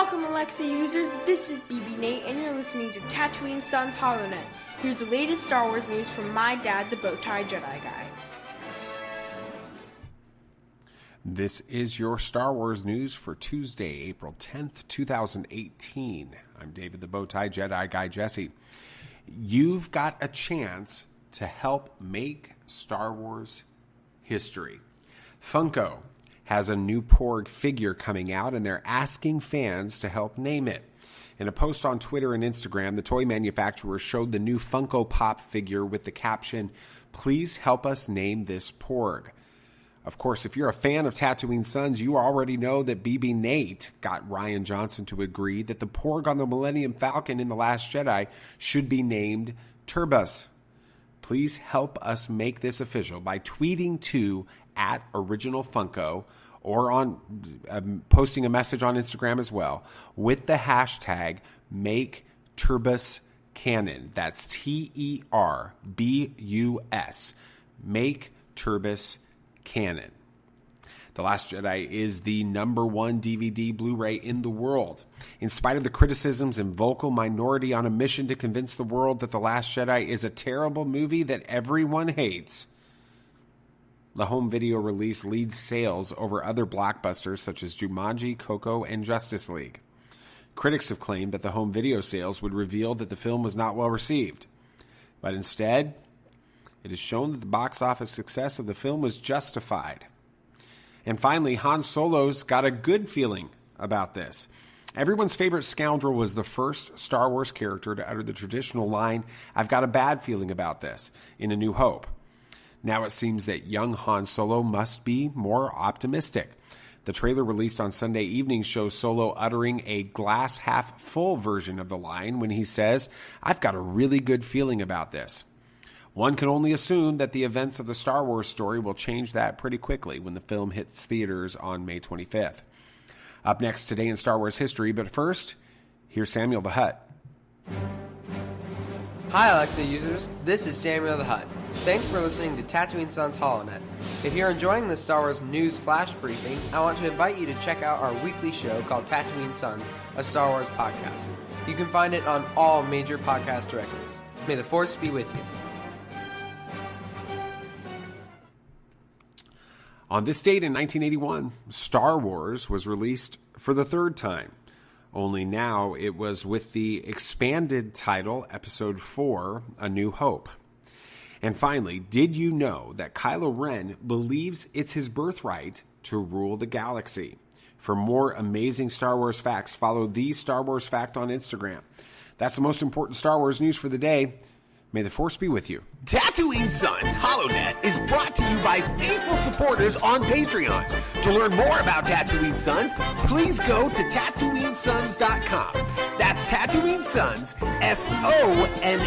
Welcome, Alexa users. This is BB Nate, and you're listening to Tatooine Sons HoloNet. Here's the latest Star Wars news from my dad, the Bowtie Jedi Guy. This is your Star Wars news for Tuesday, April 10th, 2018. I'm David, the Bowtie Jedi Guy Jesse. You've got a chance to help make Star Wars history. Funko has a new Porg figure coming out, and they're asking fans to help name it. In a post on Twitter and Instagram, the toy manufacturer showed the new Funko Pop figure with the caption, "Please help us name this Porg." Of course, if you're a fan of Tatooine Sons, you already know that BB Nate got Rian Johnson to agree that the Porg on the Millennium Falcon in The Last Jedi should be named Turbus. Please help us make this official by tweeting to @OriginalFunko or on posting a message on Instagram as well with the hashtag #MakeTurbusCanon. That's TERBUS. Make Turbus Canon. The Last Jedi is the #1 DVD Blu-ray in the world. In spite of the criticisms and vocal minority on a mission to convince the world that The Last Jedi is a terrible movie that everyone hates, the home video release leads sales over other blockbusters such as Jumanji, Coco, and Justice League. Critics have claimed that the home video sales would reveal that the film was not well received. But instead, it is shown that the box office success of the film was justified. And finally, Han Solo's got a good feeling about this. Everyone's favorite scoundrel was the first Star Wars character to utter the traditional line, "I've got a bad feeling about this," in A New Hope. Now it seems that young Han Solo must be more optimistic. The trailer released on Sunday evening shows Solo uttering a glass half full version of the line when he says, "I've got a really good feeling about this." One can only assume that the events of the Star Wars story will change that pretty quickly when the film hits theaters on May 25th. Up next today in Star Wars history, but first, here's Samuel the Hutt. Hi Alexa users, this is Samuel the Hutt. Thanks for listening to Tatooine Sons HoloNet. If you're enjoying the Star Wars news flash briefing, I want to invite you to check out our weekly show called Tatooine Sons, a Star Wars podcast. You can find it on all major podcast directories. May the Force be with you. On this date in 1981, Star Wars was released for the third time. Only now it was with the expanded title, Episode 4, A New Hope. And finally, did you know that Kylo Ren believes it's his birthright to rule the galaxy? For more amazing Star Wars facts, follow the Star Wars Fact on Instagram. That's the most important Star Wars news for the day. May the Force be with you. Tatooine Sons HoloNet is brought to you by faithful supporters on Patreon. To learn more about Tatooine Sons, please go to TatooineSons.com. That's Tatooine Sons, SONS.com.